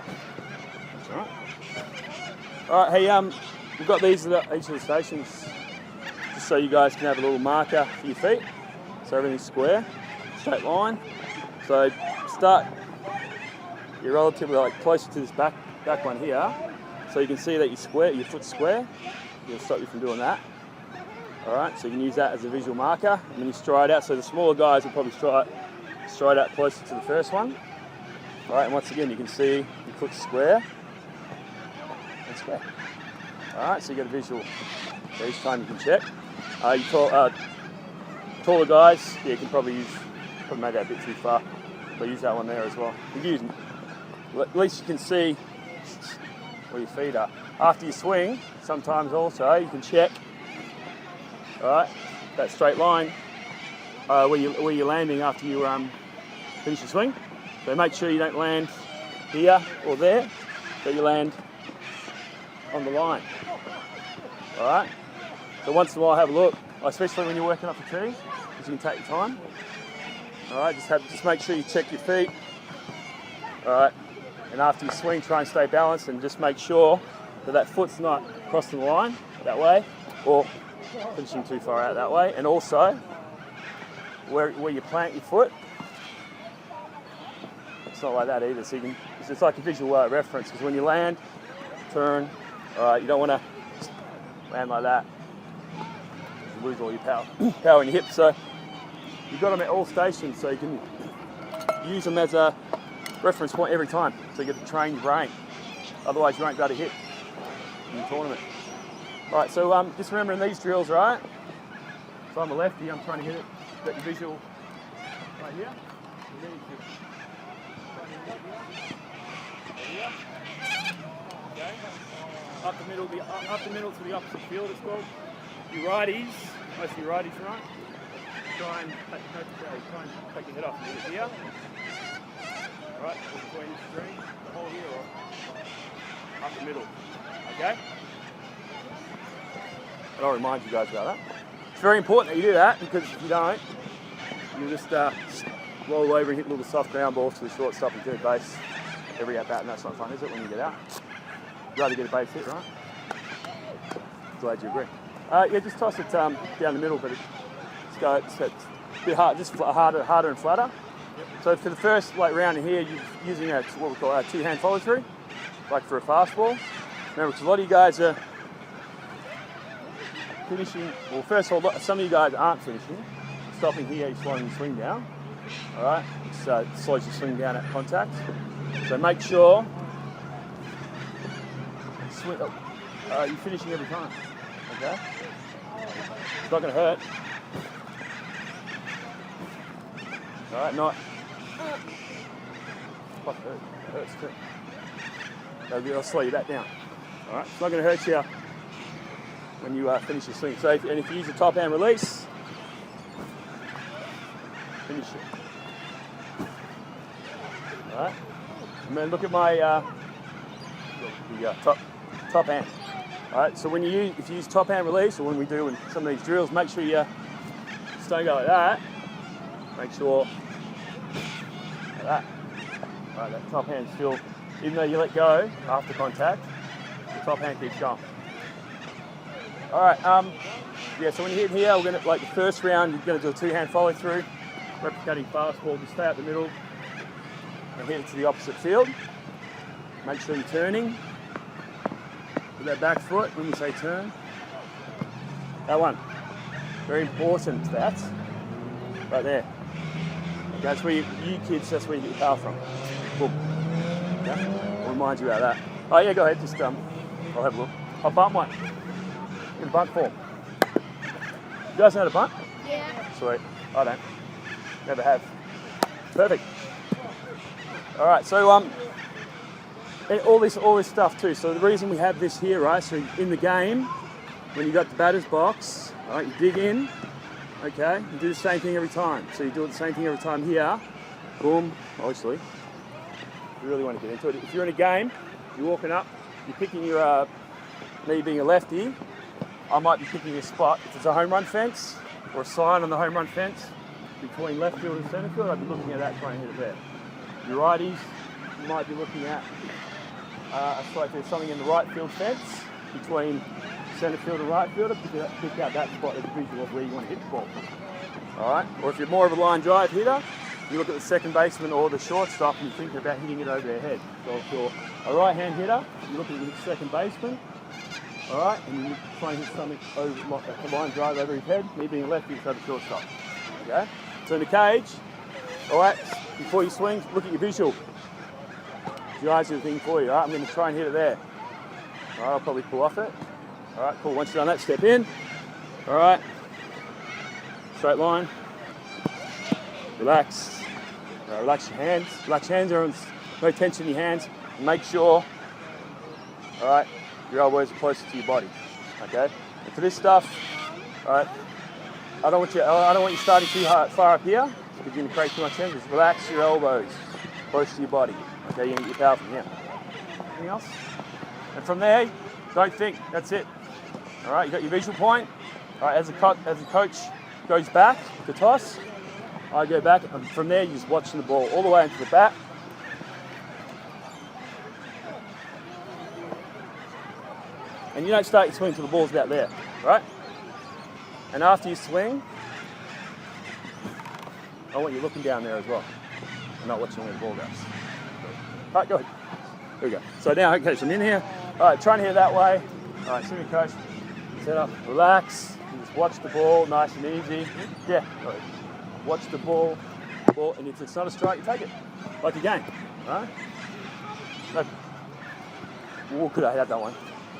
That's all right. All right, hey, we've got these at each of the stations, just so you guys can have a little marker for your feet. So everything's square, straight line. So start, you're relatively like closer to this back one here, so you can see that your foot's square. It'll stop you from doing that. All right, so you can use that as a visual marker. And then you stride out, so the smaller guys will probably stride out closer to the first one. All right, and once again, you can see your foot's square and square. All right, so you get a visual. So each time you can check. Taller guys, yeah, you can probably make that a bit too far, but use that one there as well. At least you can see where your feet are. After you swing, sometimes also you can check, all right, that straight line where you're landing after you finish your swing. So make sure you don't land here or there, but you land on the line. All right. So once in a while, have a look, especially when you're working up the tee, because you can take your time. All right. Just make sure you check your feet. All right. And after you swing, try and stay balanced, and just make sure that foot's not crossing the line that way, or finishing too far out that way. And also, where you plant your foot, it's not like that either. So it's like a visual reference, because when you land, turn, all right, you don't want to land like that. You lose all your power in your hips. So you've got them at all stations, so you can use them as a reference point every time, so you get to train your brain. Otherwise, you won't be able to hit in the tournament. All right, so just remembering these drills, right? So I'm a lefty, I'm trying to hit it. Got your visual right here. Okay. Up the middle to the opposite field as well. Your righties, most of your righties, right? Try and take your head off and hit it here. Right, between the string, the hole here, or up the middle. Okay? And I'll remind you guys about that. It's very important that you do that, because if you don't, you'll just roll over and hit little soft ground balls to the shortstop and third base every at bat, and that's not fun, is it, when you get out? You'd rather get a base hit, right? Glad you agree. Yeah, just toss it down the middle, but it's a bit hard, just harder and flatter. Yep. So for the first round in here, you're using what we call a two-hand follow-through, like for a fastball. Remember, because a lot of you guys are finishing, well, first of all, some of you guys aren't finishing. Stopping here, you're slowing your swing down. All right, it slows your swing down at contact. So make sure you're finishing every time. Okay? It's not going to hurt. All right, not. Fuck, it hurts too. I'll slow you back down. All right, it's not going to hurt you when you finish your swing. So, if you use a top hand release, finish it. All right, and then look at my top hand. All right, so if you use top hand release, or when we do in some of these drills, make sure you just don't go like that. Make sure like that. All right, that top hand still, even though you let go after contact, the top hand keeps going. All right, yeah, so when you hit here, we're gonna, like the first round, you're gonna do a two-hand follow through, replicating fastball, just stay out the middle and hit it to the opposite field. Make sure you're turning with that back foot when we say turn. That one, very important, that, right there. That's where you kids, that's where you get your power from. Cool. Okay? I'll remind you about that. Oh yeah, go ahead, just, I'll have a look. I'll bunt one. In bunt form. You guys know how to bunt? Yeah. Sweet. I don't. Never have. Perfect. All right. So and all this stuff too. So the reason we have this here, right? So in the game, when you got the batter's box, all right, you dig in. Okay. You do the same thing every time. So you do the same thing every time here. Boom. Obviously, you really want to get into it. If you're in a game, you're walking up, you're picking your. Me being a lefty, I might be picking a spot. If it's a home run fence or a sign on the home run fence between left field and centre field, I'd be looking at that trying to hit it there. Your righties, you might be looking at if there's something in the right field fence between centre field and right fielder, pick out that spot as a visual of where you want to hit the ball. All right? Or if you're more of a line drive hitter, you look at the second baseman or the shortstop and you think about hitting it over their head. So if you're a right-hand hitter, you look at the second baseman, all right, and you try and hit something over, like a line drive over his head. Me being a lefty, it's over the shortstop. Okay? So in the cage, all right, before you swing, look at your visual. Your eyes are the thing for you. All right, I'm going to try and hit it there. All right, I'll probably pull off it. All right, cool. Once you've done that, step in. All right, straight line. Relax. All right, relax your hands. Relax your hands. Everyone's no tension in your hands. Make sure, all right, your elbows are closer to your body. Okay. And for this stuff, all right, I don't want you starting too far up here because you're going to create too much tension. Just relax your elbows close to your body. Okay, you're going to get your power from here. Anything else? And from there, don't think. That's it. All right, you got your visual point. All right, as the coach goes back to toss, I go back, and from there, you're just watching the ball all the way into the bat. And you don't start your swing until the ball's about there, right? And after you swing, I want you looking down there as well. I'm not watching where the ball goes. All right, go ahead. Here we go. So now, okay, so I'm in here. All right, trying to hit it that way. All right, swing coach. Set up, relax. You just watch the ball, nice and easy. Yeah, go ahead. Watch the ball, and if it's not a strike, you take it. Like a game, all right? No. Ooh, could I have that one?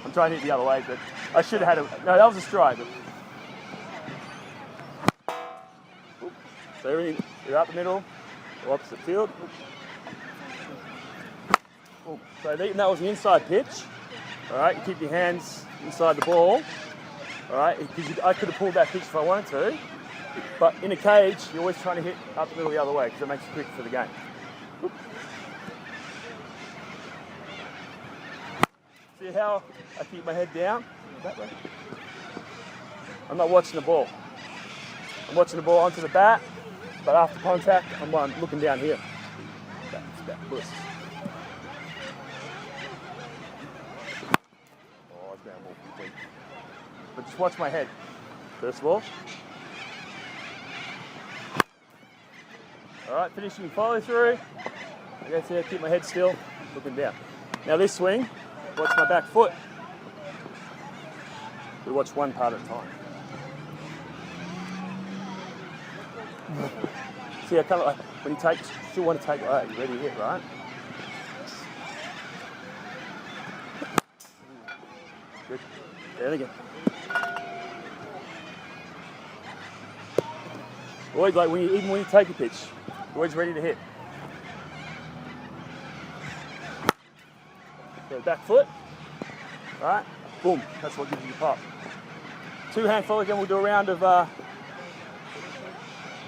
I'm trying to hit the other way, but I should have had it. No, that was a strike. But... So everything, you're up the middle, opposite field. So even that was an inside pitch, all right, you keep your hands inside the ball, all right, because I could have pulled that pitch if I wanted to, but in a cage, you're always trying to hit up the middle the other way because it makes it quicker for the game. See how I keep my head down? That way. I'm not watching the ball. I'm watching the ball onto the bat, but after contact, I'm looking down here. Back, push. But just watch my head, first of all. All right, finishing follow through. That's it, keep my head still, looking down. Now this swing, watch my back foot. We watch one part at a time. See, I kind of like, when you take, still want to take, all right, you ready to hit, right? Good, there again. Always like, even when you take a pitch, you're always ready to hit. So back foot, right? Boom, that's what gives you the pop. Two hand follow, then we'll do a round of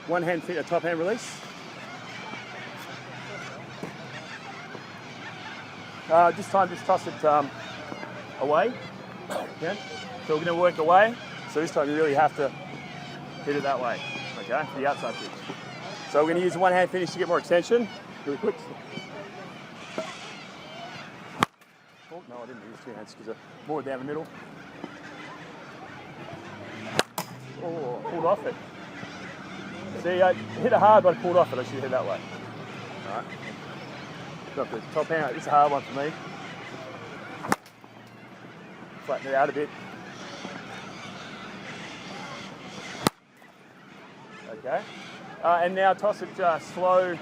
one hand fit, a top hand release. This time just toss it away, okay? So we're gonna work away, so this time you really have to hit it that way. Okay, for the outside pitch. So we're going to use a one-hand finish to get more extension. Really quick. Oh, no, I didn't use two hands because I more down the middle. Oh, I pulled off it. See, I hit it hard, but I pulled off it. I should hit that way. All right. Got the top hand. It's a hard one for me. Flatten it out a bit. Okay, and now toss it slow,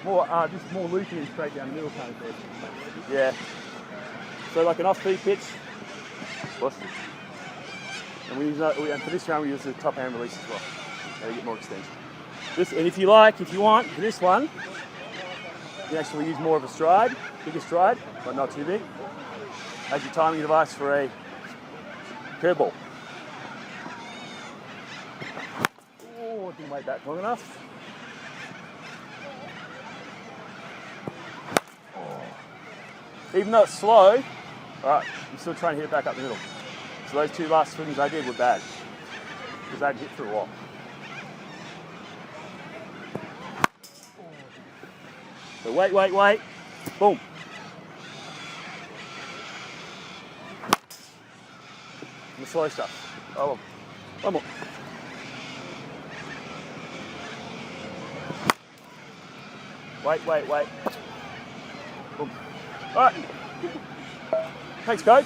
just more loopy and straight down the middle kind of thing. Yeah. So like an off-speed pitch. And for this round we use the top hand release as well. To get more extension. And if you want, for this one, you can actually use more of a stride, bigger stride, but not too big, as your timing device for a curveball. Didn't wait that long enough. Oh. Even though it's slow, all right, I'm still trying to hit it back up the middle. So those two last swings I did were bad because I hadn't hit for a while. So wait, wait, wait. Boom. And the slow stuff. Oh, one more. Wait, wait, wait. Boom. All right. Thanks, coach.